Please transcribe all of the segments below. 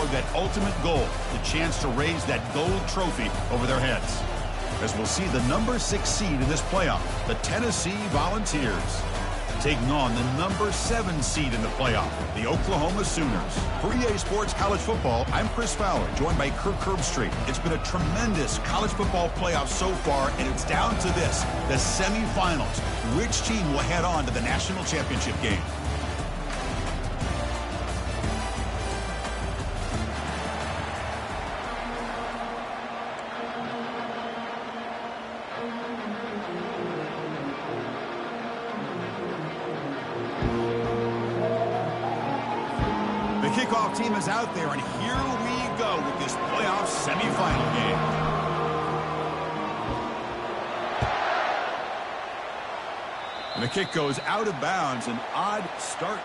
toward that ultimate goal, the chance to raise that gold trophy over their heads. As we'll see the number 6 seed in this playoff, the Tennessee Volunteers, taking on the number 7 seed in the playoff, the Oklahoma Sooners. For EA Sports College Football, I'm Chris Fowler, joined by Kirk Herbstreit. It's been a tremendous college football playoff so far, and it's down to this, the semifinals. Which team will head on to the national championship game? The kickoff team is out there, and here we go with this playoff semifinal game. And the kick goes out of bounds, an odd start.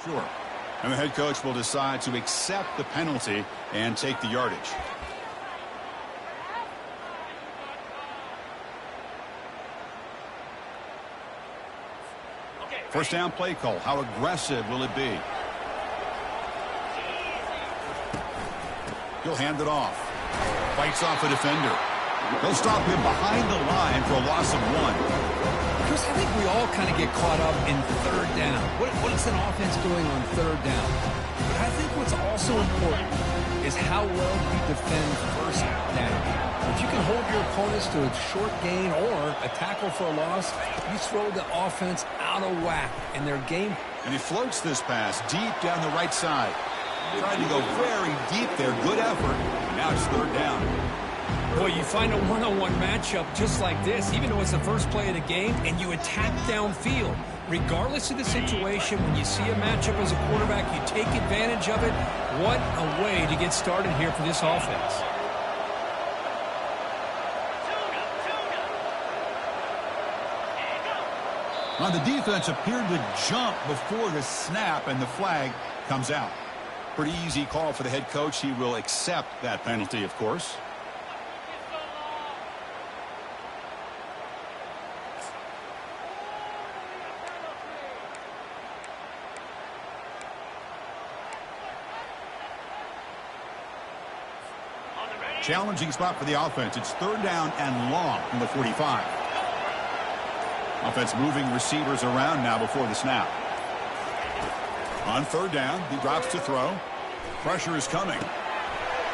Sure. And the head coach will decide to accept the penalty and take the yardage. First down play call. How aggressive will it be? He'll hand it off. Fights off a defender. They'll stop him behind the line for a loss of 1. Chris, I think we all kind of get caught up in third down. What is an offense doing on third down? But I think what's also important is how well you defend first down. If you can hold your opponents to a short gain or a tackle for a loss, you throw the offense out of whack in their game. And he floats this pass deep down the right side. Trying to go very deep there. Good effort. Now it's third down. Boy, you find a one-on-one matchup just like this, even though it's the first play of the game, and you attack downfield. Regardless of the situation, when you see a matchup as a quarterback, you take advantage of it. What a way to get started here for this offense. Now the defense appeared to jump before the snap, and the flag comes out. Pretty easy call for the head coach. He will accept that penalty, of course. Challenging spot for the offense. It's third down and long from the 45. Offense moving receivers around now before the snap. On third down, he drops to throw. Pressure is coming.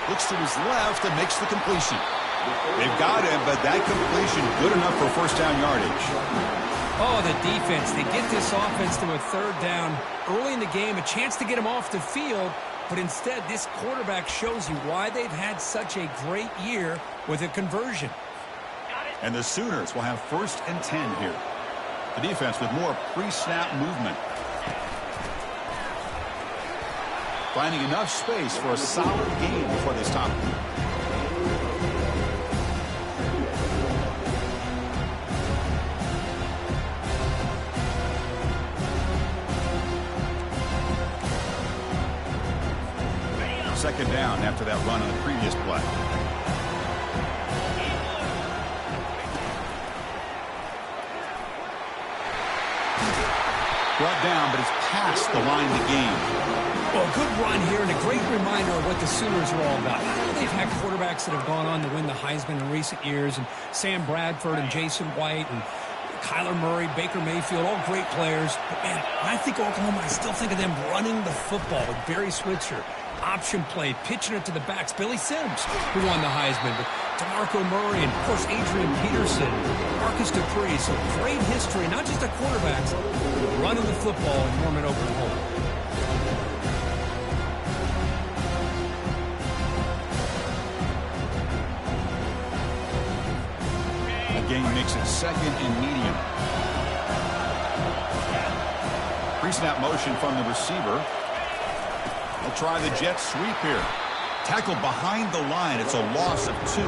Looks to his left and makes the completion. They've got him, but that completion good enough for first down yardage. Oh, the defense. They get this offense to a third down early in the game, a chance to get him off the field. But instead, this quarterback shows you why they've had such a great year with a conversion. And the Sooners will have first and 10 here. The defense with more pre-snap movement. Finding enough space for a solid gain before they stop. Second down after that run on the previous play. Brought down, but it's past the line of the game. Well, good run here and a great reminder of what the Sooners are all about. I know they've had quarterbacks that have gone on to win the Heisman in recent years, and Sam Bradford and Jason White and Kyler Murray, Baker Mayfield, all great players. But, man, when I think Oklahoma, I still think of them running the football with Barry Switzer. Option play, pitching it to the backs. Billy Sims, who won the Heisman, but DeMarco Murray and, of course, Adrian Peterson, Marcus Dupree. So great history, not just of quarterbacks, but running the football in Norman, Oklahoma. The game makes it second and medium. Pre-snap motion from the receiver. They'll try the jet sweep here. Tackle behind the line. It's a loss of 2.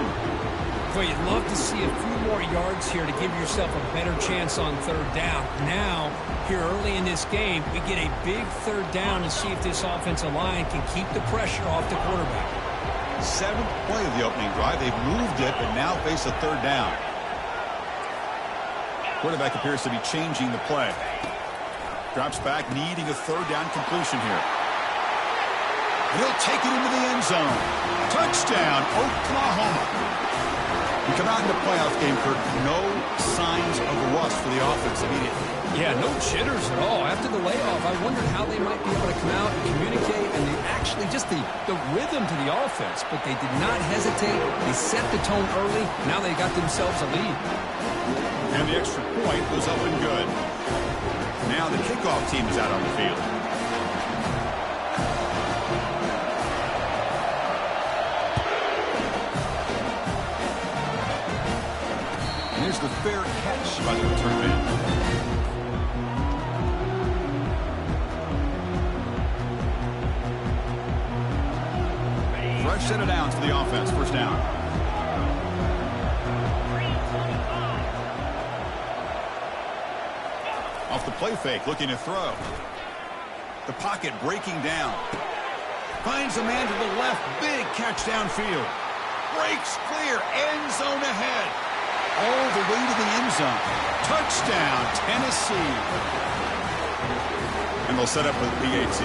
Well, you'd love to see a few more yards here to give yourself a better chance on third down. Now, here early in this game, we get a big third down to see if this offensive line can keep the pressure off the quarterback. 7th play of the opening drive. They've moved it, but now face a third down. Quarterback appears to be changing the play. Drops back, needing a third down completion here. And he'll take it into the end zone. Touchdown, Oklahoma. We come out in the playoff game, Kirk. No signs of rust for the offense immediately. Yeah, no jitters at all. After the layoff, I wondered how they might be able to come out and communicate and actually just the rhythm to the offense. But they did not hesitate. They set the tone early. Now they got themselves a lead. And the extra point was up and good. Now the kickoff team is out on the field. Here's the fair catch by the return man. Fresh set of downs for the offense. First down. Off the play fake, looking to throw. The pocket breaking down. Finds a man to the left. Big catch downfield. Breaks clear. End zone ahead. All the way to the end zone. Touchdown, Tennessee. And they'll set up with PAT.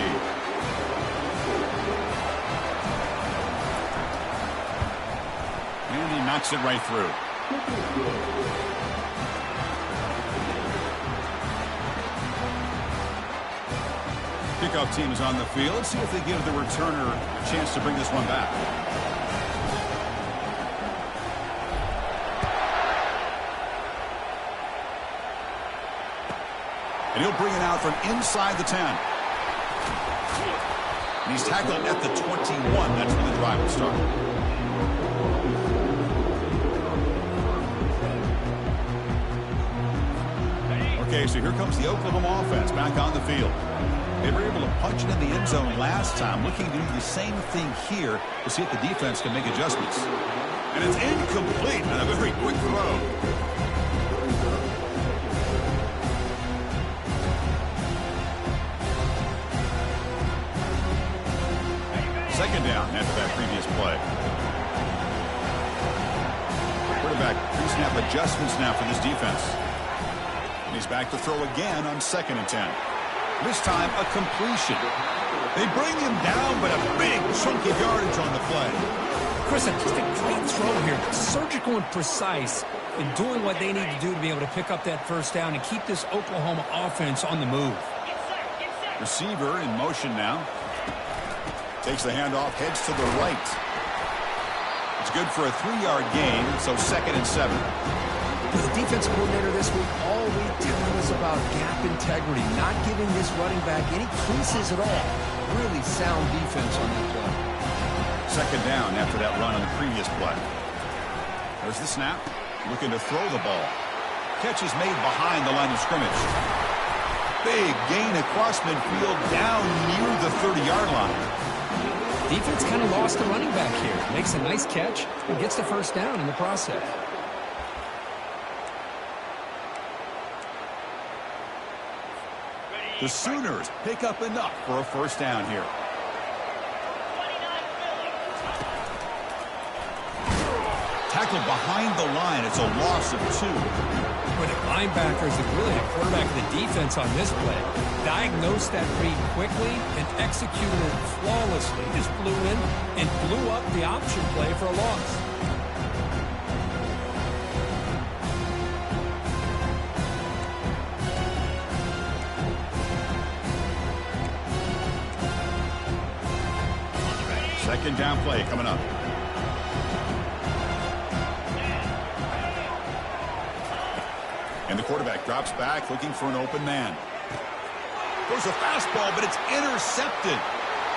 And he knocks it right through. Kickoff team is on the field. Let's see if they give the returner a chance to bring this one back. And he'll bring it out from inside the 10. And he's tackled at the 21. That's where the drive will start. Okay, so here comes the Oklahoma offense back on the field. They were able to punch it in the end zone last time, looking to do the same thing here to see if the defense can make adjustments. And it's incomplete on a very quick throw. Second down after that previous play. Quarterback pre-snap adjustments now for this defense. And he's back to throw again on 2nd and 10. This time a completion. They bring him down, but a big chunk of yardage on the play. Chris, just a great throw here. Surgical and precise in doing what they need to do to be able to pick up that first down and keep this Oklahoma offense on the move. Receiver in motion now. Takes the handoff, heads to the right. It's good for a 3-yard gain, so 2nd and 7. The defensive coordinator this week all week telling us about gap integrity, not giving this running back any creases at all. Really sound defense on that play. 2nd down after that run on the previous play. There's the snap, looking to throw the ball. Catch is made behind the line of scrimmage. Big gain across midfield down near the 30-yard line. Defense kind of lost the running back here. Makes a nice catch and gets the first down in the process. The Sooners pick up enough for a first down here. Tackled behind the line. It's a loss of 2. For the linebackers and really the quarterback of the defense on this play, diagnosed that read quickly and executed it flawlessly. Just flew in and blew up the option play for a loss. Second down play coming up. And the quarterback drops back looking for an open man. Throws a fastball, but it's intercepted.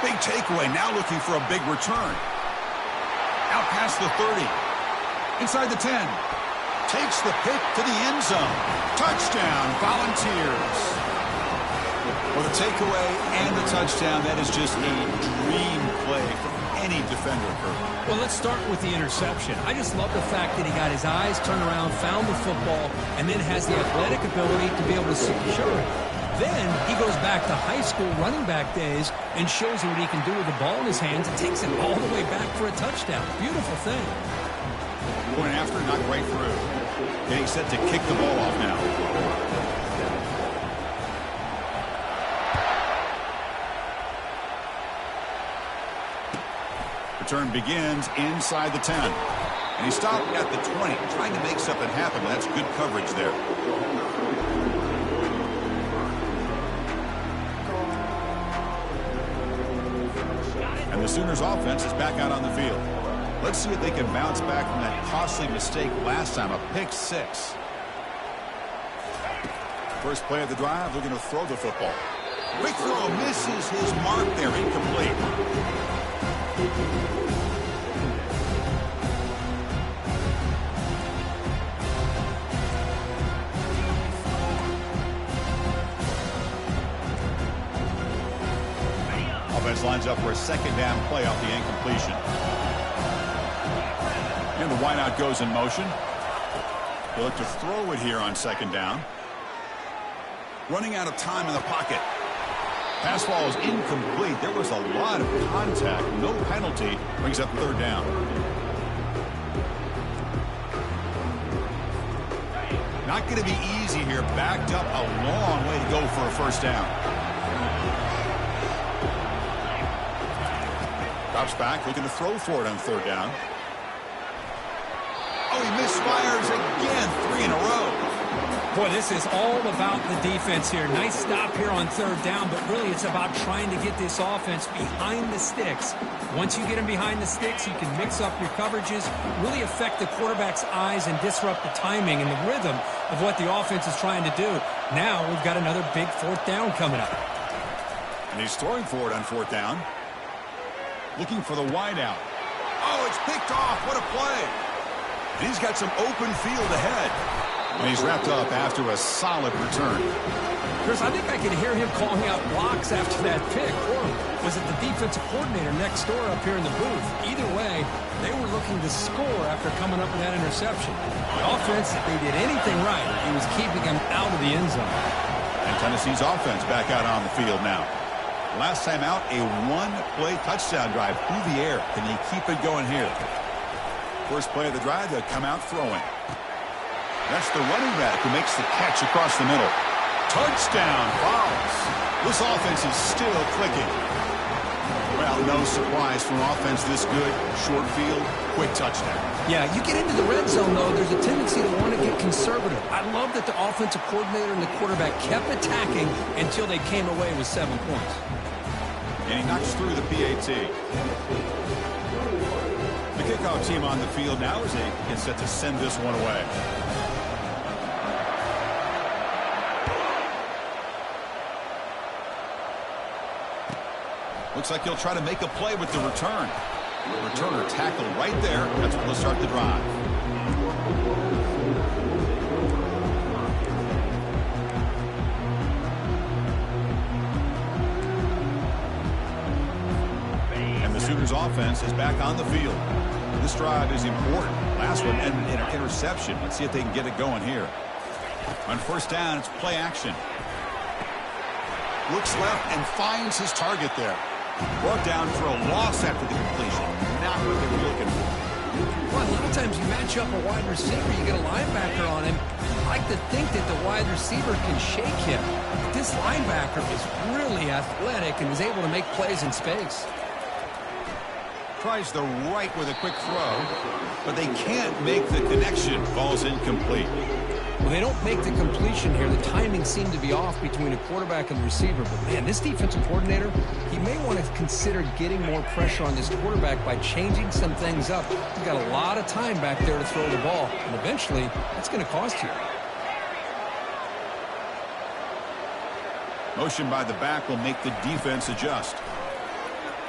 Big takeaway, now looking for a big return. Out past the 30. Inside the 10. Takes the pick to the end zone. Touchdown, Volunteers. Well, the takeaway and the touchdown, that is just a dream play for any defender, Kurt. Well, let's start with the interception. I just love the fact that he got his eyes turned around, found the football, and then has the athletic ability to be able to secure it. Then he goes back to high school running back days and shows you what he can do with the ball in his hands and takes it all the way back for a touchdown. Beautiful thing. Going after, not right through. Getting set to kick the ball off now. Return begins inside the 10. And he stopped at the 20, trying to make something happen. That's good coverage there. And the Sooners offense is back out on the field. Let's see if they can bounce back from that costly mistake last time, a pick 6. First play of the drive, they're going to throw the football. Quick throw, misses his mark there, incomplete. Offense lines up for a second down play off the incompletion. And the wideout goes in motion. He'll look to throw it here on second down. Running out of time in the pocket. Pass ball is incomplete. There was a lot of contact. No penalty. Brings up third down. Not going to be easy here. Backed up a long way to go for a first down. Drops back, looking to throw for it on third down. Oh, he misfires again. 3 in a row. Boy, this is all about the defense here. Nice stop here on third down, but really it's about trying to get this offense behind the sticks. Once you get them behind the sticks, you can mix up your coverages, really affect the quarterback's eyes and disrupt the timing and the rhythm of what the offense is trying to do. Now we've got another big fourth down coming up. And he's throwing for it on fourth down. Looking for the wideout. Oh, it's picked off. What a play. And he's got some open field ahead. And he's wrapped up after a solid return. Chris, I think I can hear him calling out blocks after that pick. Or was it the defensive coordinator next door up here in the booth? Either way, they were looking to score after coming up with that interception. The offense, if they did anything right, it was keeping him out of the end zone. And Tennessee's offense back out on the field now. Last time out, a one-play touchdown drive through the air. Can they keep it going here? First play of the drive, they'll come out throwing. That's the running back who makes the catch across the middle. Touchdown, Vols. This offense is still clicking. Well, no surprise from offense this good. Short field, quick touchdown. Yeah, you get into the red zone, though, there's a tendency to want to get conservative. I love that the offensive coordinator and the quarterback kept attacking until they came away with 7 points. And he knocks through the PAT. The kickoff team on the field now as they get set to send this one away. Looks like he'll try to make a play with the return. Returner tackled right there. That's what will start the drive. And the Sooners offense is back on the field. This drive is important. Last one ended in an interception. Let's see if they can get it going here. On first down, it's play action. Looks left and finds his target there. Brought down for a loss after the completion. Not what they were looking for. Well, a lot of times you match up a wide receiver, you get a linebacker on him. I like to think that the wide receiver can shake him. But this linebacker is really athletic and is able to make plays in space. Tries the right with a quick throw, but they can't make the connection. Ball's incomplete. Well, they don't make the completion here. The timing seemed to be off between a quarterback and the receiver. But, man, this defensive coordinator, he may want to consider getting more pressure on this quarterback by changing some things up. He's got a lot of time back there to throw the ball, and eventually that's going to cost you. Motion by the back will make the defense adjust.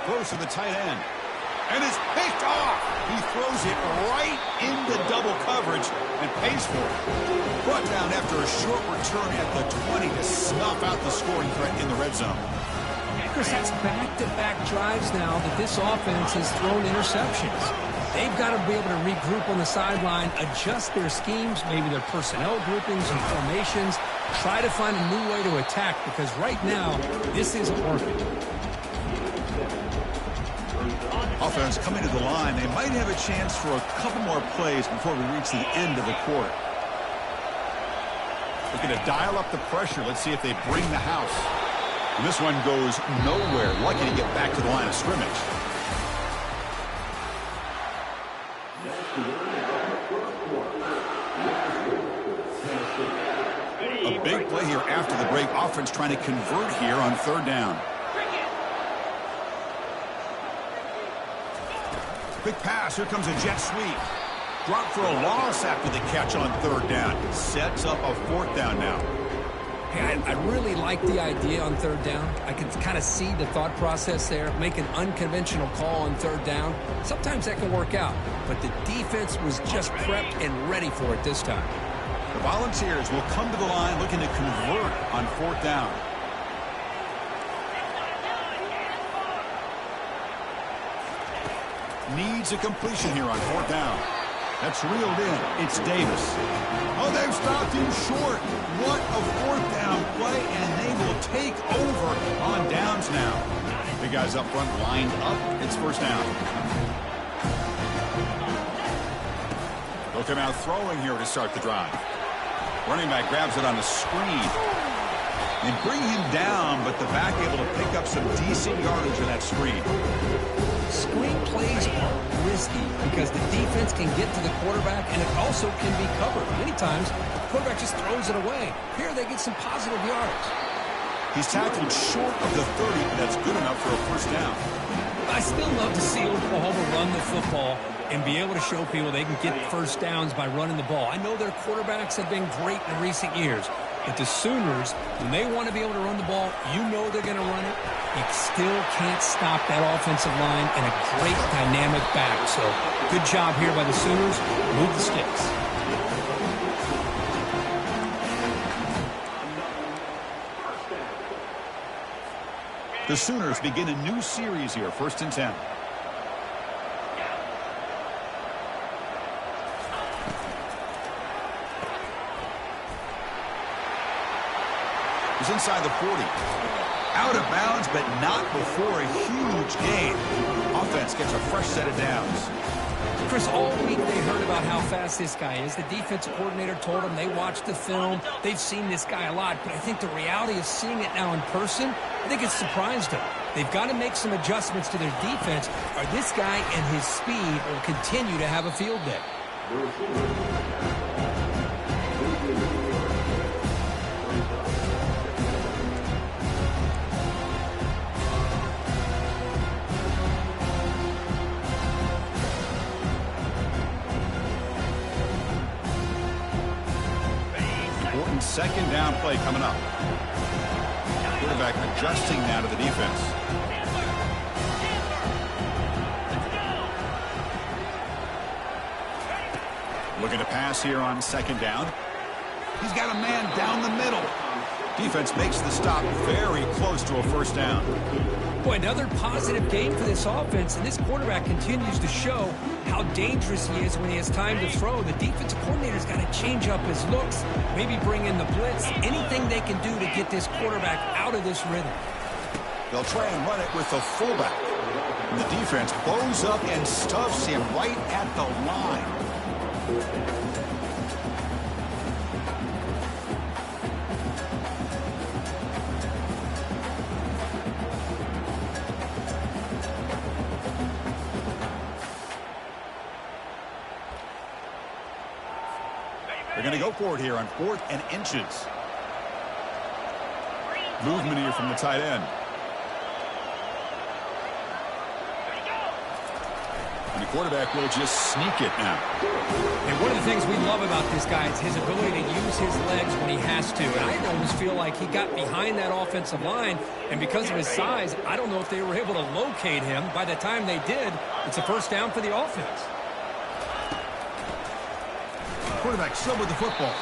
Throws to the tight end. And it's picked off. He throws it right into double coverage and pays for it. Brought down after a short return at the 20 to snuff out the scoring threat in the red zone. Chris, that's back-to-back drives now that this offense has thrown interceptions. They've got to be able to regroup on the sideline, adjust their schemes, maybe their personnel groupings and formations, try to find a new way to attack, because right now, this isn't working. Offense coming to the line. They might have a chance for a couple more plays before we reach the end of the quarter. Looking to dial up the pressure. Let's see if they bring the house. And this one goes nowhere. Lucky to get back to the line of scrimmage. A big play here after the break. Offense trying to convert here on third down. Big pass. Here comes a jet sweep. Drop for a loss after the catch on third down. Sets up a fourth down now. Hey, I really like the idea on third down. I can kind of see the thought process there. Make an unconventional call on third down. Sometimes that can work out, but the defense was just prepped and ready for it this time. The Volunteers will come to the line looking to convert on fourth down. Needs a completion here on fourth down. That's reeled in. It's Davis. Oh, they've stopped him short. What a fourth down play, and they will take over on downs now. The guys up front lined up. It's first down. They'll come out throwing here to start the drive. Running back grabs it on the screen. They bring him down, but the back able to pick up some decent yardage on that screen. Screen plays are risky because the defense can get to the quarterback, and it also can be covered. Many times, the quarterback just throws it away. Here, they get some positive yards. He's tackled short of the 30, but that's good enough for a first down. I still love to see Oklahoma run the football and be able to show people they can get first downs by running the ball. I know their quarterbacks have been great in recent years, but the Sooners, when they want to be able to run the ball, you know they're going to run it. You still can't stop that offensive line and a great dynamic back. So good job here by the Sooners. Move the sticks. The Sooners begin a new series here, 1st and 10. He's inside the 40. Out of bounds, but not before a huge gain. Offense gets a fresh set of downs. Chris, all week they heard about how fast this guy is. The defensive coordinator told them they watched the film. They've seen this guy a lot, but I think the reality of seeing it now in person, I think it's surprised them. They've got to make some adjustments to their defense, or this guy and his speed will continue to have a field day. Second down play coming up. Quarterback adjusting now to the defense. Looking to pass here on second down. He's got a man down the middle. Defense makes the stop very close to a first down. Boy, another positive game for this offense, and this quarterback continues to show how dangerous he is when he has time to throw. The defensive coordinator's got to change up his looks, maybe bring in the blitz, anything they can do to get this quarterback out of this rhythm. They'll try and run it with the fullback. And the defense bows up and stuffs him right at the line. They're going to go for it here on 4th and inches. Movement here from the tight end. And he quarterback will just sneak it now. And one of the things we love about this guy is his ability to use his legs when he has to. And I almost feel like he got behind that offensive line, and because of his size, I don't know if they were able to locate him. By the time they did, it's a first down for the offense. Quarterback still with the football.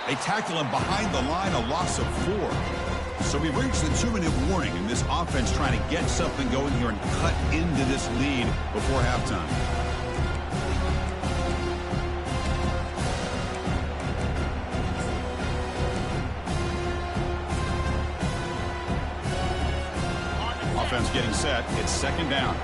They tackle him behind the line, a loss of 4. So we've reached the 2-minute warning, and this offense trying to get something going here and cut into this lead before halftime. Offense getting set. It's second down.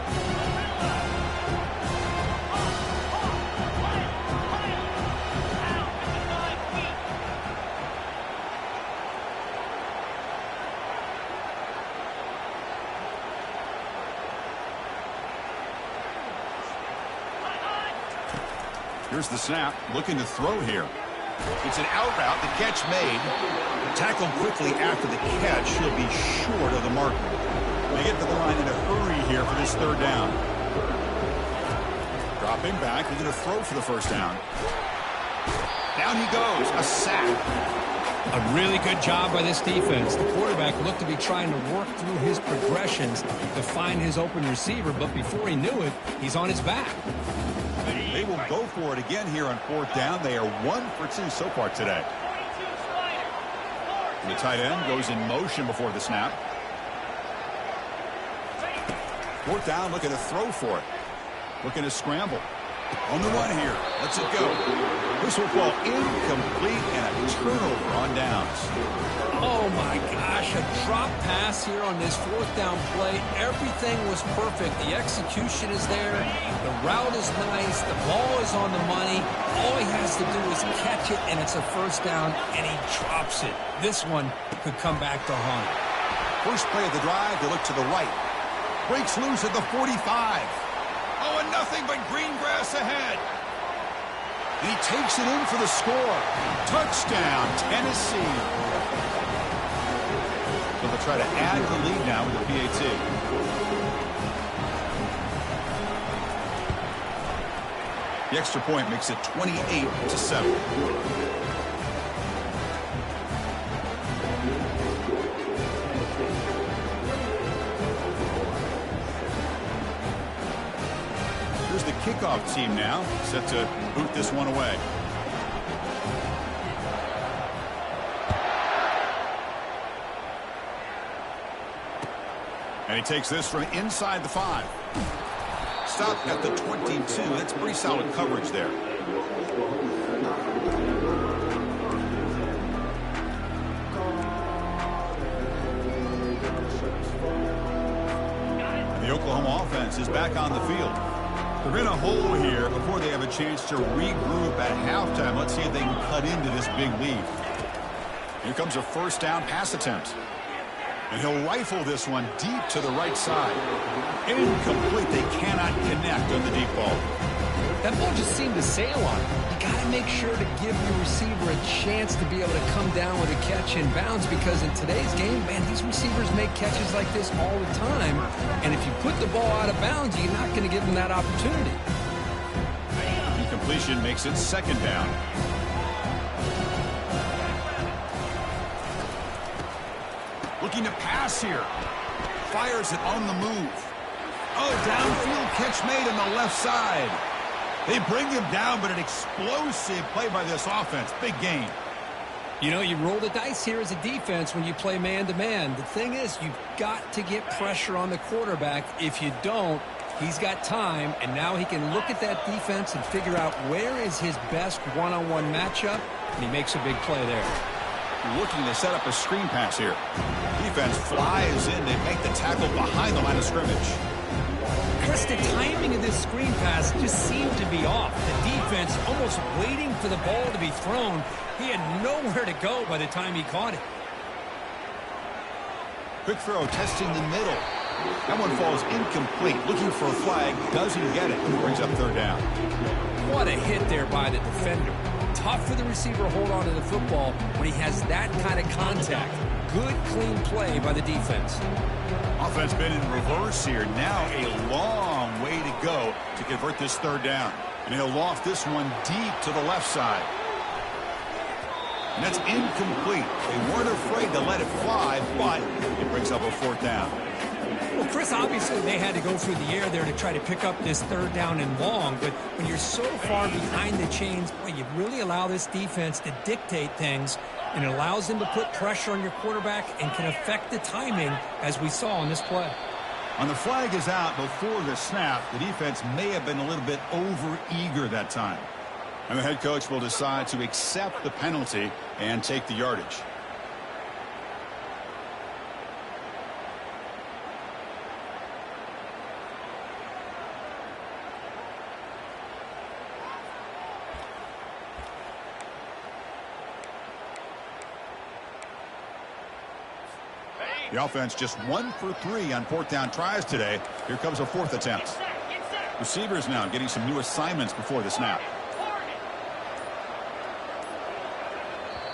Here's the snap, looking to throw here. It's an out route, the catch made. Tackled quickly after the catch. He'll be short of the marker. They get to the line in a hurry here for this third down. Dropping back, he's going to throw for the first down. Down he goes, a sack. A really good job by this defense. The quarterback looked to be trying to work through his progressions to find his open receiver, but before he knew it, he's on his back. They will go for it again here on fourth down. They are 1 for 2 so far today. The tight end goes in motion before the snap. Fourth down, looking to throw for it. Looking to scramble. On the run here. Lets it go. This will fall incomplete and a turnover on downs. Oh my gosh, a drop pass here on this fourth down play. Everything was perfect. The execution is there. The route is nice. The ball is on the money. All he has to do is catch it, and it's a first down, and he drops it. This one could come back to haunt him. First play of the drive, they look to the right. Breaks loose at the 45. Oh, and nothing but green grass ahead. And he takes it in for the score. Touchdown, Tennessee. So they'll try to add the lead now with the PAT. The extra point makes it 28-7. Here's the kickoff team now, set to boot this one away. And he takes this from inside the 5. Stop at the 22. That's pretty solid coverage there. The Oklahoma offense is back on the field. They're in a hole here before they have a chance to regroup at halftime. Let's see if they can cut into this big lead. Here comes a first down pass attempt. And he'll rifle this one deep to the right side. Incomplete. They cannot connect on the deep ball. That ball just seemed to sail on him. You got to make sure to give your receiver a chance to be able to come down with a catch in bounds, because in today's game, man, these receivers make catches like this all the time. And if you put the ball out of bounds, you're not going to give them that opportunity. Incompletion makes it second down. Looking to pass here. Fires it on the move. Oh, downfield catch made on the left side. They bring him down, but an explosive play by this offense. Big gain. You know, you roll the dice here as a defense when you play man-to-man. The thing is, you've got to get pressure on the quarterback. If you don't, he's got time, and now he can look at that defense and figure out where is his best one-on-one matchup, and he makes a big play there. Looking to set up a screen pass here. Defense flies in. They make the tackle behind the line of scrimmage. Chris, the timing of this screen pass just seemed to be off. The defense almost waiting for the ball to be thrown. He had nowhere to go by the time he caught it. Quick throw, testing the middle. That one falls incomplete. Looking for a flag, doesn't get it. Brings up third down. What a hit there by the defender. Tough for the receiver to hold on to the football when he has that kind of contact. good, clean play by the defense. Offense been in reverse here. Now a long way to go to convert this third down. And he'll loft this one deep to the left side. And that's incomplete. They weren't afraid to let it fly, but it brings up a fourth down. Well, Chris, obviously they had to go through the air there to try to pick up this third down and long, but when you're so far behind the chains, boy, you really allow this defense to dictate things, and it allows them to put pressure on your quarterback and can affect the timing, as we saw on this play. On the flag is out before the snap, the defense may have been a little bit over-eager that time. And the head coach will decide to accept the penalty and take the yardage. The offense just 1 for 3 on fourth down tries today. Here comes a fourth attempt. Receivers now getting some new assignments before the snap.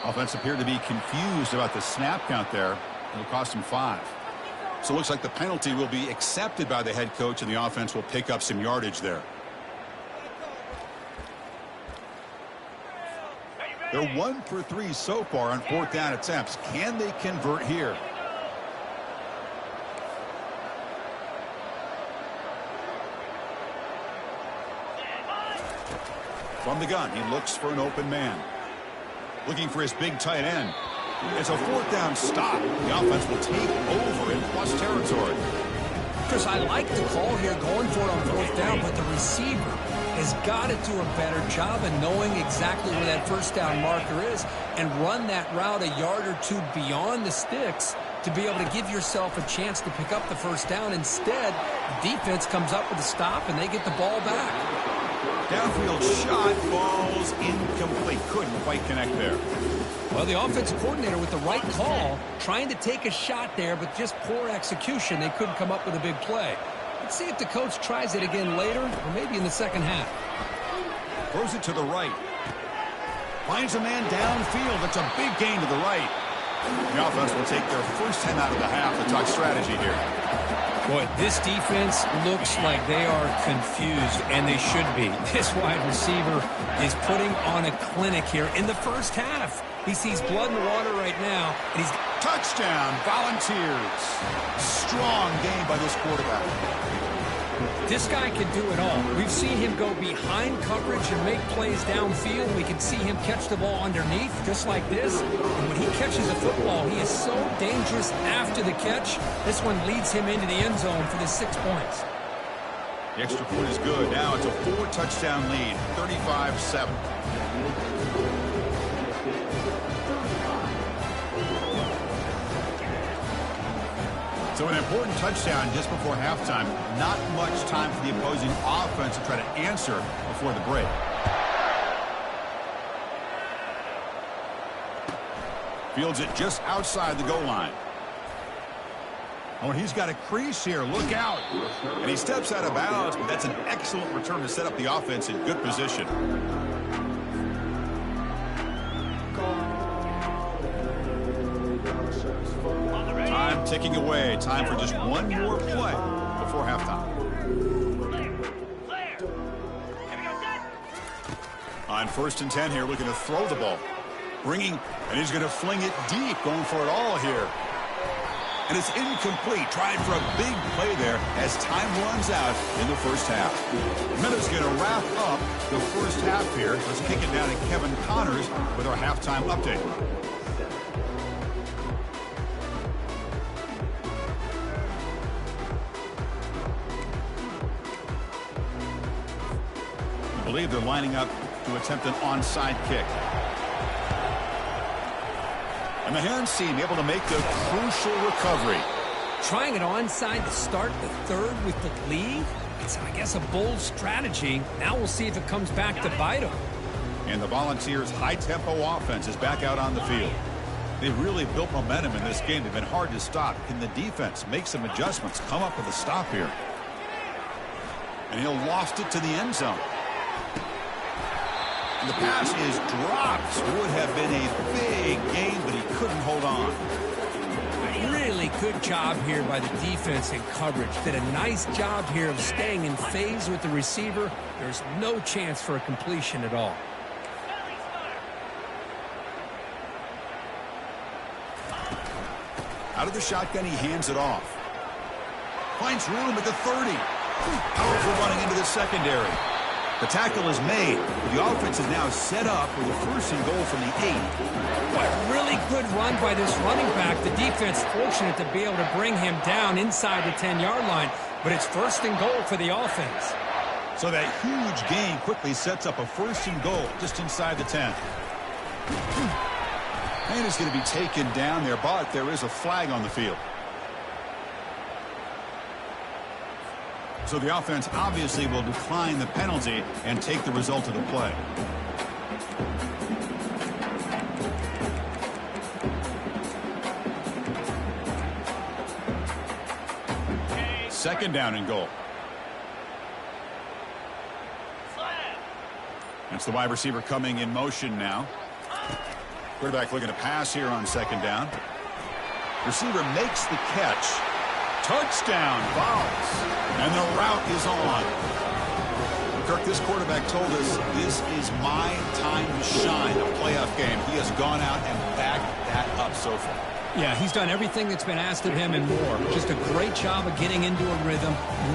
Offense appeared to be confused about the snap count there. It'll cost him 5. So it looks like the penalty will be accepted by the head coach, and the offense will pick up some yardage there. They're 1 for 3 so far on fourth down attempts. Can they convert here? From the gun, he looks for an open man. Looking for his big tight end. It's a fourth down stop. The offense will take over in plus territory. Chris, I like the call here going for it on fourth down, but the receiver has got to do a better job of knowing exactly where that first down marker is and run that route a yard or two beyond the sticks to be able to give yourself a chance to pick up the first down. Instead, the defense comes up with a stop and they get the ball back. Downfield shot falls incomplete. Couldn't quite connect there. Well, the offensive coordinator with the right call, trying to take a shot there, but just poor execution. They couldn't come up with a big play. Let's see if the coach tries it again later, or maybe in the second half. Throws it to the right. Finds a man downfield. It's a big gain to the right. The offense will take their first 10 out of the half to talk strategy here. Boy, this defense looks like they are confused, and they should be. This wide receiver is putting on a clinic here in the first half. He sees blood in the water right now, and he's... Touchdown, Volunteers. Strong game by this quarterback. This guy can do it all. We've seen him go behind coverage and make plays downfield. We can see him catch the ball underneath, just like this. And when he catches a football, he is so dangerous after the catch. This one leads him into the end zone for the 6 points. The extra point is good. Now it's a 4-touchdown lead, 35-7. So an important touchdown just before halftime. Not much time for the opposing offense to try to answer before the break. Fields it just outside the goal line. Oh, and he's got a crease here. Look out. And he steps out of bounds, but that's an excellent return to set up the offense in good position. Time ticking away. Time for just one more play before halftime. On 1st and 10 here, looking to throw the ball. And he's going to fling it deep, going for it all here. And it's incomplete. Trying for a big play there as time runs out in the first half. Minutes going to wrap up the first half here. Let's kick it down to Kevin Connors with our halftime update. I believe they're lining up to attempt an onside kick. And the hands team able to make the crucial recovery. Trying it onside to start the third with the lead. It's, I guess, a bold strategy. Now we'll see if it comes back to bite them. And the Volunteers' high-tempo offense is back out on the field. They've really built momentum in this game. They've been hard to stop. Can the defense make some adjustments, come up with a stop here? And he'll loft it to the end zone. And the pass is dropped. Would have been a big gain, but he couldn't hold on. really good job here by the defense in coverage. Did a nice job here of staying in phase with the receiver. There's no chance for a completion at all. Out of the shotgun, he hands it off. Finds room at the 30. Powerful running into the secondary. The tackle is made. The offense is now set up with a 1st and goal from the 8. What a really good run by this running back. The defense fortunate to be able to bring him down inside the 10-yard line, but it's 1st and goal for the offense. So that huge gain quickly sets up a 1st and goal just inside the 10. And is going to be taken down there, but there is a flag on the field. So the offense obviously will decline the penalty and take the result of the play. Second down and goal. That's the wide receiver coming in motion now. Quarterback looking to pass here on 2nd down. Receiver makes the catch. Touchdown, Vols. And the route is on. Kirk, this quarterback told us this is my time to shine, a playoff game. He has gone out and backed that up so far. Yeah, he's done everything that's been asked of him and more. Just a great job of getting into a rhythm.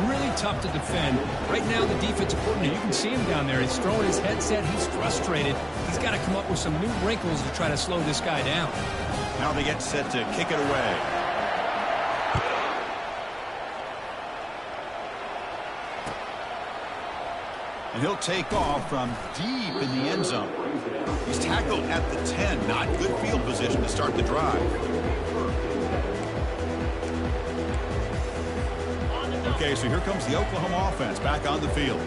Really tough to defend. Right now, the defensive coordinator, you can see him down there. He's throwing his headset. He's frustrated. He's got to come up with some new wrinkles to try to slow this guy down. Now they get set to kick it away. And he'll take off from deep in the end zone. He's tackled at the 10. Not good field position to start the drive. Okay, so here comes the Oklahoma offense back on the field.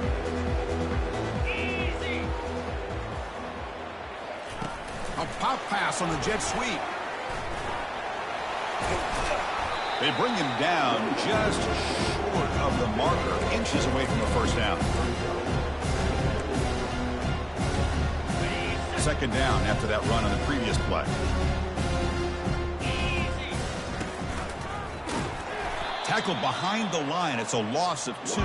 A pop pass on the jet sweep. They bring him down just short of the marker, inches away from a 1st down. 2nd down after that run on the previous play. Tackled behind the line. It's a loss of 2.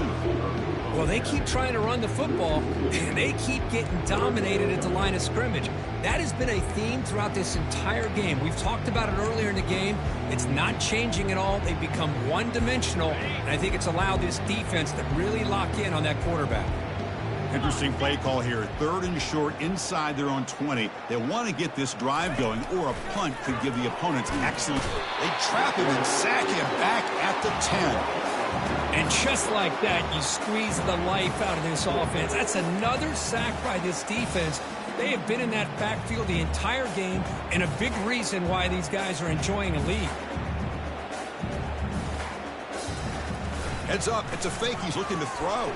Well, they keep trying to run the football, and they keep getting dominated at the line of scrimmage. That has been a theme throughout this entire game. We've talked about it earlier in the game. It's not changing at all. They've become one-dimensional, and I think it's allowed this defense to really lock in on that quarterback. Interesting play call here. 3rd and short inside their own 20. They want to get this drive going, or a punt could give the opponents excellent. They trap him and sack him back at the 10. And just like that, you squeeze the life out of this offense. That's another sack by this defense. They have been in that backfield the entire game, and a big reason why these guys are enjoying a lead. Heads up. It's a fake. He's looking to throw.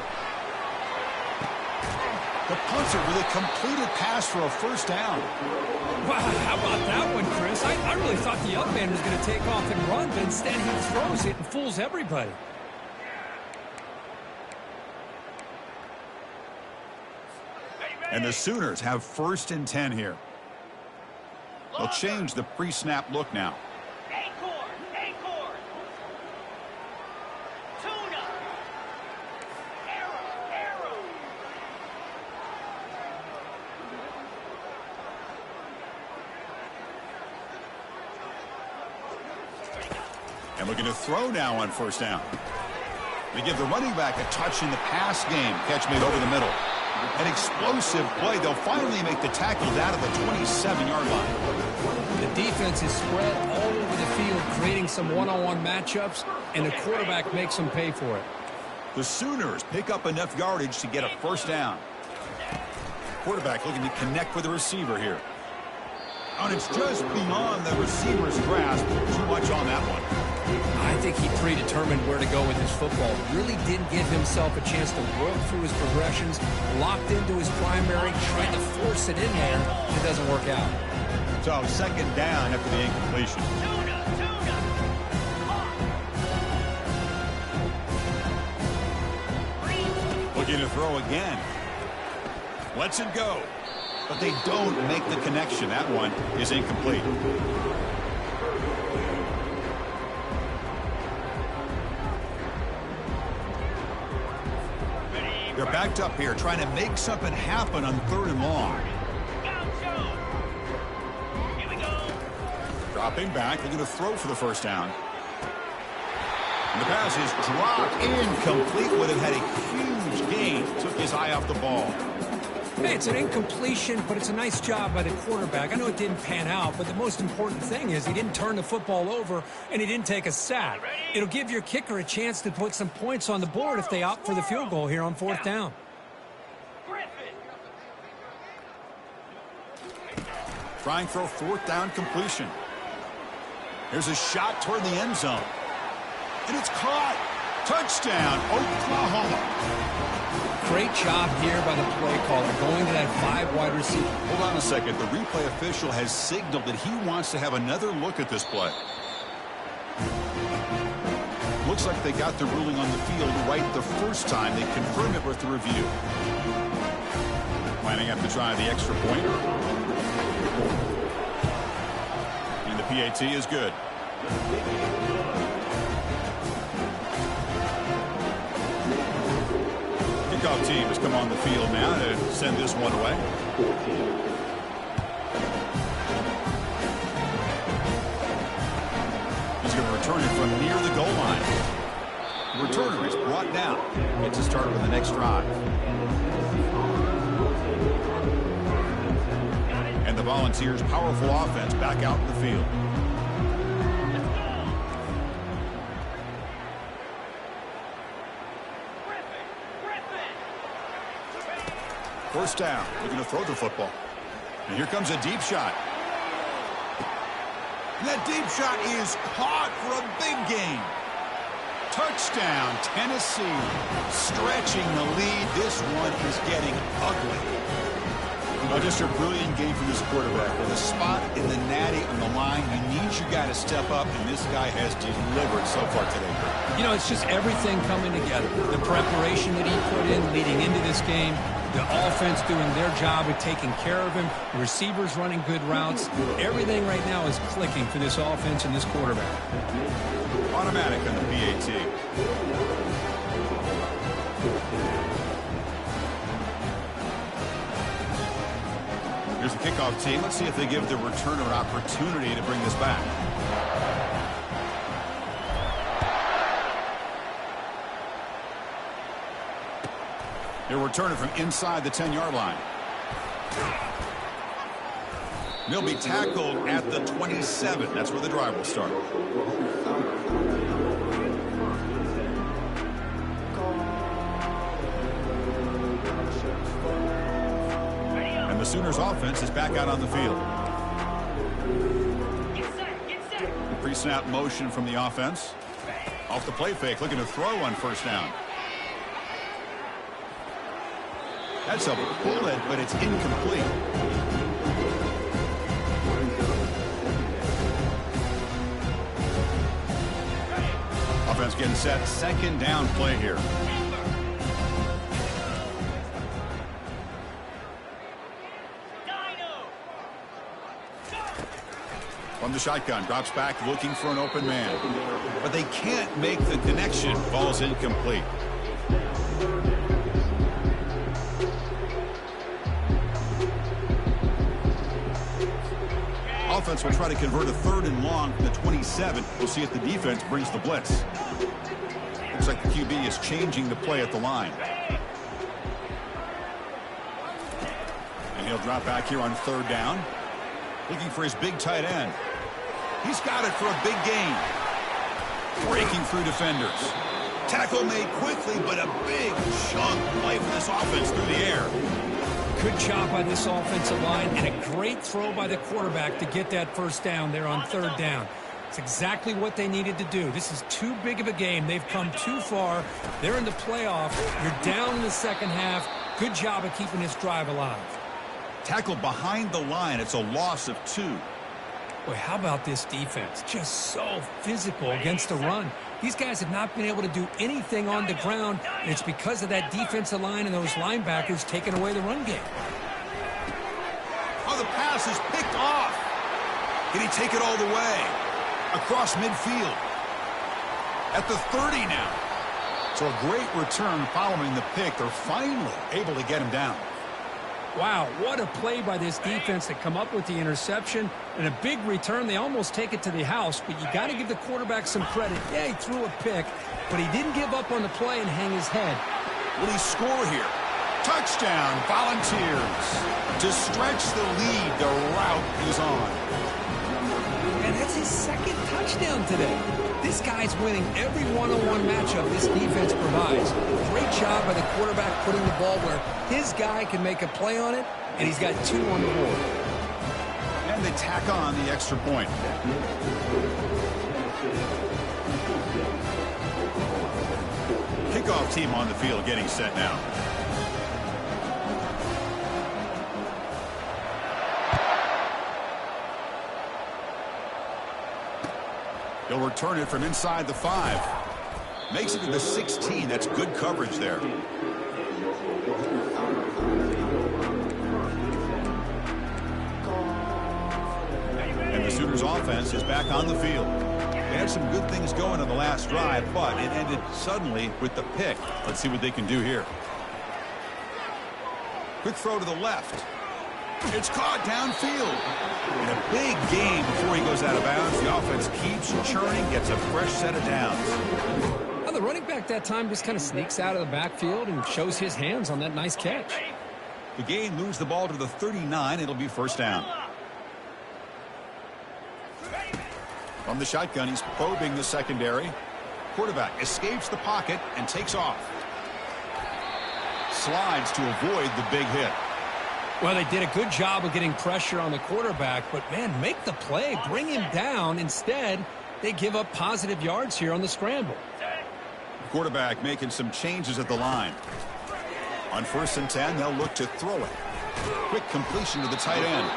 The punter with a completed pass for a 1st down. Wow, how about that one, Chris? I really thought the up man was going to take off and run, but instead he throws it and fools everybody. And the Sooners have 1st and 10 here. They'll change the pre-snap look now. And looking to throw now on 1st down. They give the running back a touch in the pass game. Catch made over the middle. An explosive play. They'll finally make the tackle down at the 27-yard line. The defense is spread all over the field, creating some one-on-one matchups, and the quarterback makes them pay for it. The Sooners pick up enough yardage to get a 1st down. Quarterback looking to connect with the receiver here. And it's just beyond the receiver's grasp. Too much on that one. I think he predetermined where to go with his football. Really didn't give himself a chance to work through his progressions. Locked into his primary, trying to force it in there. It doesn't work out. So 2nd down after the incompletion. Looking to throw again. Lets it go. But they don't make the connection. That one is incomplete. They're backed up here, trying to make something happen on 3rd and long. Dropping back, looking to throw for the first down. And the pass is dropped, incomplete. Would have had a huge gain. Took his eye off the ball. Hey, it's an incompletion, but it's a nice job by the quarterback. I know it didn't pan out, but the most important thing is he didn't turn the football over and he didn't take a sack. It'll give your kicker a chance to put some points on the board if they opt for the field goal here on 4th down. Trying for a 4th down completion. Here's a shot toward the end zone. And it's caught. Touchdown, Oklahoma. Great job here by the play caller, going to that 5 wide receiver. Hold on a second. The replay official has signaled that he wants to have another look at this play. Looks like they got the ruling on the field right the first time. They confirm it with the review. Lining up to try the extra point. And the PAT is good. Kickoff team has come on the field now to send this one away. He's going to return it from near the goal line. The returner is brought down. Gets to start with the next drive. And the Volunteers' powerful offense back out in the field. First down. Looking to throw the football. And here comes a deep shot. And that deep shot is caught for a big gain. Touchdown, Tennessee. Stretching the lead. This one is getting ugly. Well, just a brilliant game from this quarterback. With a spot in the natty on the line, you need your guy to step up, and this guy has delivered so far today. You know, it's just everything coming together. The preparation that he put in leading into this game, the offense doing their job of taking care of him, the receivers running good routes. Everything right now is clicking for this offense and this quarterback. Automatic on the PAT. Here's the kickoff team. Let's see if they give the returner an opportunity to bring this back. They'll return it from inside the 10-yard line. They'll be tackled at the 27. That's where the drive will start. And the Sooners offense is back out on the field. Pre-snap motion from the offense. Off the play fake, looking to throw on first down. That's a bullet, but it's incomplete. Offense getting set. 2nd down play here. From the shotgun, drops back looking for an open man. But they can't make the connection. Ball's incomplete. Offense will try to convert a 3rd and long from the 27. We'll see if the defense brings the blitz. Looks like the QB is changing the play at the line. And he'll drop back here on 3rd down. Looking for his big tight end. He's got it for a big gain. Breaking through defenders. Tackle made quickly, but a big chunk play for this offense through the air. Good job by this offensive line and a great throw by the quarterback to get that first down there on 3rd down. It's exactly what they needed to do. This is too big of a game. They've come too far. They're in the playoff. You're down in the second half. Good job of keeping this drive alive. Tackled behind the line. It's a loss of 2. Boy, how about this defense? Just so physical against the run. These guys have not been able to do anything on the ground, and it's because of that defensive line and those linebackers taking away the run game. Oh, the pass is picked off. Can he take it all the way? Across midfield. At the 30 now. So a great return following the pick. They're finally able to get him down. Wow, what a play by this defense to come up with the interception and a big return. They almost take it to the house, but you got to give the quarterback some credit. Yeah, he threw a pick, but he didn't give up on the play and hang his head. Will he score here? Touchdown, Volunteers. To stretch the lead, the route is on. And that's his second touchdown today. This guy's winning every one-on-one matchup this defense provides. Great job by the quarterback putting the ball where his guy can make a play on it, and he's got 2 on the board. And they tack on the extra point. Kickoff team on the field getting set now. He'll return it from inside the 5. Makes it to the 16. That's good coverage there. And the Sooners offense is back on the field. They had some good things going on the last drive, but it ended suddenly with the pick. Let's see what they can do here. Quick throw to the left. It's caught downfield. In a big game before he goes out of bounds, the offense keeps churning, gets a fresh set of downs. Well, the running back that time just kind of sneaks out of the backfield and shows his hands on that nice catch. The game moves the ball to the 39. It'll be first down. From the shotgun, he's probing the secondary. Quarterback escapes the pocket and takes off. Slides to avoid the big hit. Well, they did a good job of getting pressure on the quarterback, but, man, make the play. Bring him down. Instead, they give up positive yards here on the scramble. The quarterback making some changes at the line. On 1st and 10, they'll look to throw it. Quick completion to the tight end.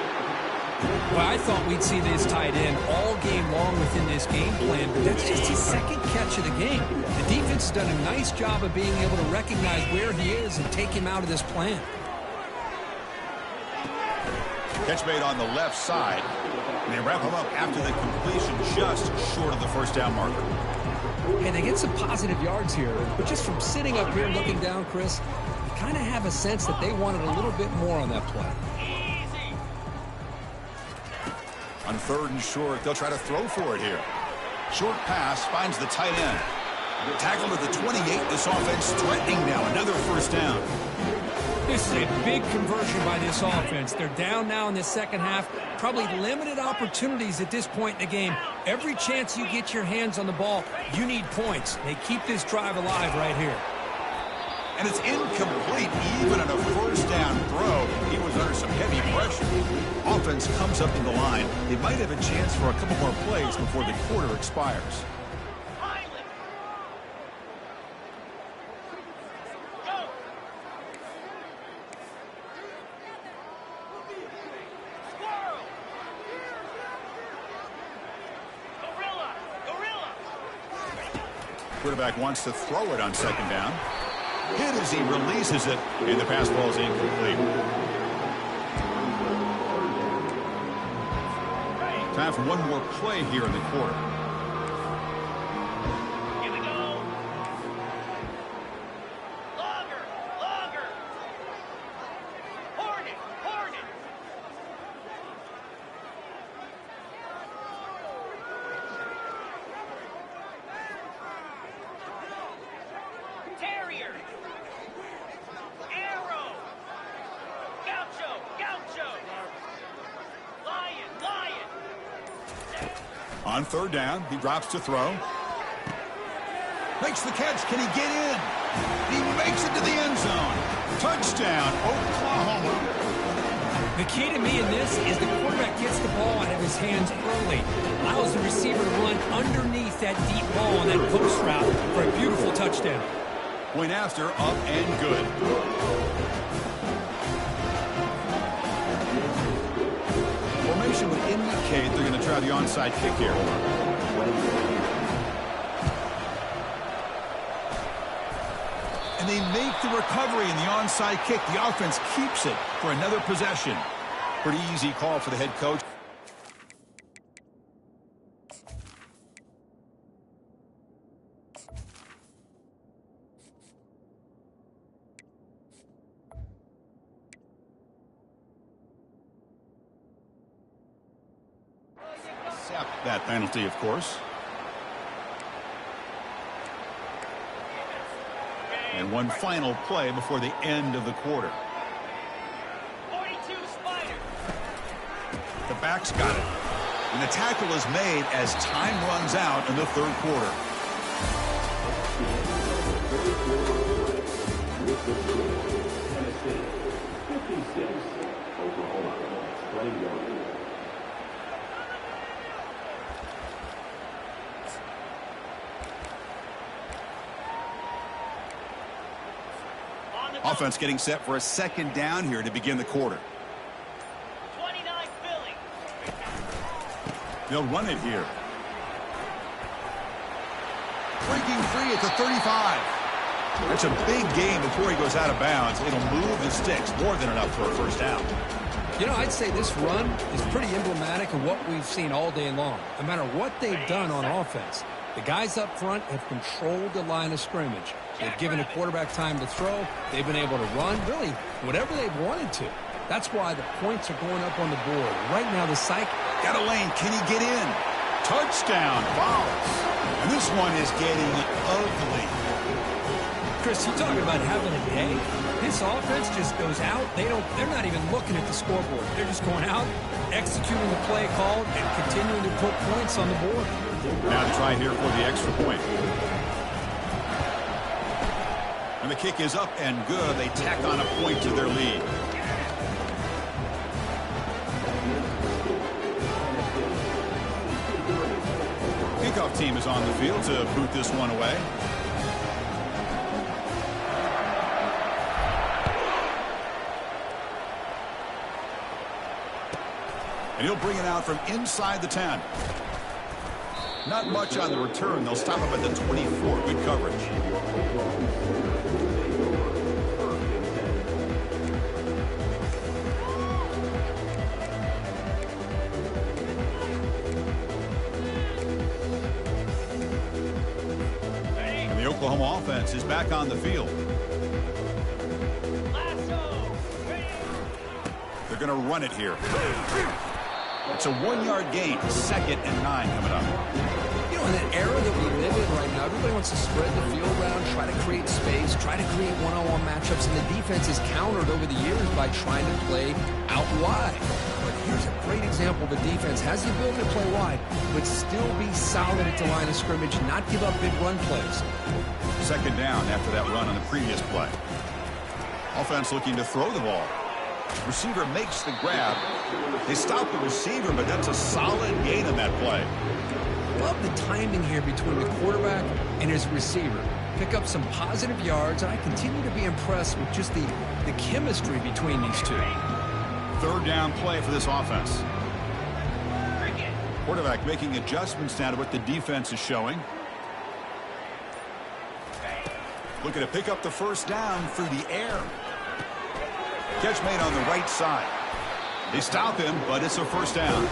Well, I thought we'd see this tight end all game long within this game plan, but that's just his second catch of the game. The defense has done a nice job of being able to recognize where he is and take him out of this plan. Catch made on the left side. And they wrap him up after the completion just short of the first down marker. Hey, they get some positive yards here, but just from sitting up here looking down, Chris, you kind of have a sense that they wanted a little bit more on that play. On 3rd and short, they'll try to throw for it here. Short pass finds the tight end. Tackle at the 28. This offense threatening now. Another first down. This is a big conversion by this offense. They're down now in the second half. Probably limited opportunities at this point in the game. Every chance you get your hands on the ball, you need points. They keep this drive alive right here. And it's incomplete even on a first down throw. He was under some heavy pressure. Offense comes up to the line. They might have a chance for a couple more plays before the quarter expires. Quarterback wants to throw it on 2nd down. Hit as he releases it, and the pass ball is incomplete. Time for one more play here in the quarter. Here we go. Longer. Hornet. Terrier. Arrow. Gaucho. Lion. On 3rd down, he drops to throw. Makes the catch. Can he get in? He makes it to the end zone. Touchdown, Oklahoma. The key to me in this is the quarterback gets the ball out of his hands early, allows the receiver to run underneath that deep ball on that post route for a beautiful touchdown. Point after, up and good. Formation would indicate they're going to try the onside kick here. And they make the recovery in the onside kick. The offense keeps it for another possession. Pretty easy call for the head coach. accept that penalty, of course. And one final play before the end of the quarter. 42 Spider. The back's got it. And the tackle is made as time runs out in the third quarter. Offense getting set for a second down here to begin the quarter. 29 Philly. They'll run it here. Breaking free at the 35. That's a big gain before he goes out of bounds. It'll move the sticks more than enough for a first down. You know, I'd say this run is pretty emblematic of what we've seen all day long. No matter what they've done on offense, the guys up front have controlled the line of scrimmage. They've given the quarterback time to throw. They've been able to run, really, whatever they've wanted to. That's why the points are going up on the board. Right now, the psych... Got a lane. Can he get in? Touchdown, Vols. And this one is getting ugly. Chris, you talking about having a day? This offense just goes out. They're not even looking at the scoreboard. They're just going out, executing the play called, and continuing to put points on the board. Now to try here for the extra point. And the kick is up and good. They tack on a point to their lead. Kickoff team is on the field to boot this one away. And he'll bring it out from inside the 10. Not much on the return. They'll stop him at the 24. Good coverage. And the Oklahoma offense is back on the field. They're going to run it here. It's a 1-yard gain. 2nd and 9 coming up. You know, in an era that we live in right now, everybody wants to spread the field around, try to create space, try to create one-on-one matchups, and the defense is countered over the years by trying to play out wide. But here's a great example of a defense has the ability to play wide, but still be solid at the line of scrimmage, not give up big run plays. 2nd down after that run on the previous play. Offense looking to throw the ball. Receiver makes the grab. They stop the receiver, but that's a solid gain on that play. Love the timing here between the quarterback and his receiver. Pick up some positive yards, and I continue to be impressed with just the chemistry between these two. 3rd down play for this offense. Quarterback making adjustments now to what the defense is showing. Looking to pick up the first down through the air. Catch made on the right side. They stop him, but it's a first down.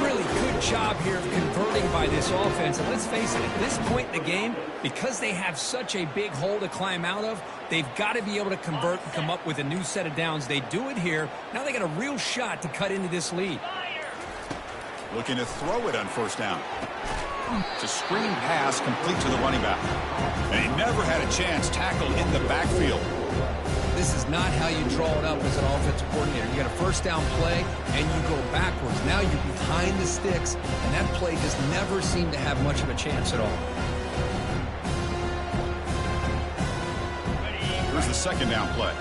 Really good job here of converting by this offense. And let's face it, at this point in the game, because they have such a big hole to climb out of, they've got to be able to convert and come up with a new set of downs. They do it here. Now they got a real shot to cut into this lead. Looking to throw it on first down. It's a screen pass complete to the running back. And he never had a chance tackled in the backfield. This is not how you draw it up as an offensive coordinator. You get a first down play, and you go backwards. Now you're behind the sticks, and that play just never seemed to have much of a chance at all. Here's the 2nd down play.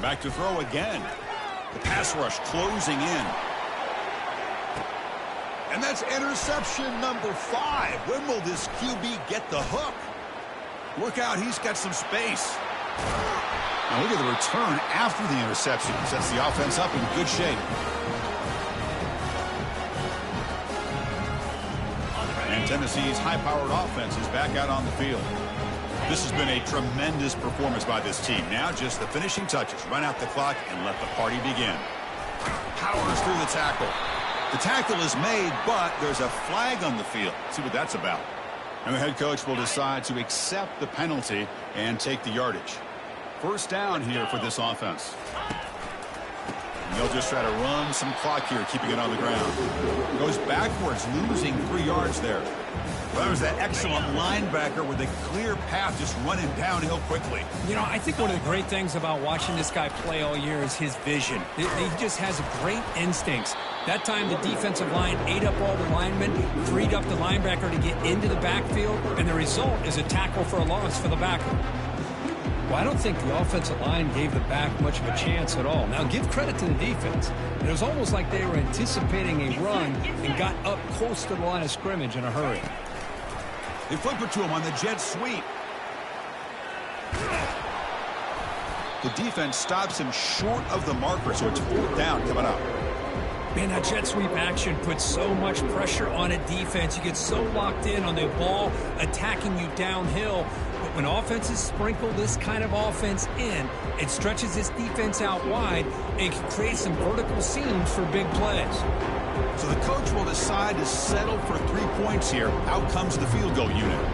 Back to throw again. The pass rush closing in. And that's interception number 5. When will this QB get the hook? Look out, he's got some space. Now look at the return after the interception. Sets the offense up in good shape. And Tennessee's high-powered offense is back out on the field. This has been a tremendous performance by this team. Now just the finishing touches. Run out the clock and let the party begin. Powers through the tackle. The tackle is made, but there's a flag on the field. Let's see what that's about. And the head coach will decide to accept the penalty and take the yardage. First down here for this offense. They'll just try to run some clock here, keeping it on the ground. Goes backwards, losing 3 yards there. Well, that was that excellent linebacker with a clear path, just running downhill quickly. You know, I think one of the great things about watching this guy play all year is his vision. He just has great instincts. That time, the defensive line ate up all the linemen, freed up the linebacker to get into the backfield, and the result is a tackle for a loss for the backer. Well, I don't think the offensive line gave the back much of a chance at all. Now, give credit to the defense. It was almost like they were anticipating a run and got up close to the line of scrimmage in a hurry. They flip it to him on the jet sweep. The defense stops him short of the marker, so it's 4th down coming up. Man, that jet sweep action puts so much pressure on a defense. You get so locked in on the ball attacking you downhill. But when offenses sprinkle this kind of offense in, it stretches this defense out wide and can create some vertical seams for big plays. So the coach will decide to settle for 3 points here. Out comes the field goal unit.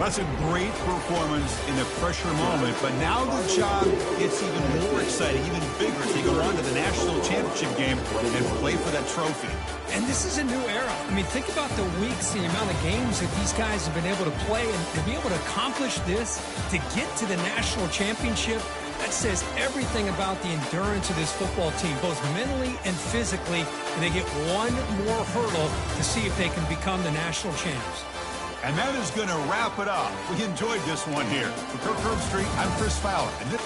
That's a great performance in the pressure moment, but now the job gets even more exciting, even bigger as they go on to the national championship game and play for that trophy. And this is a new era. I mean, think about the weeks, the amount of games that these guys have been able to play, and to be able to accomplish this, to get to the national championship, that says everything about the endurance of this football team, both mentally and physically, and they get one more hurdle to see if they can become the national champs. And that is going to wrap it up. We enjoyed this one here. For Kirk Herbstreit, I'm Chris Fowler. And this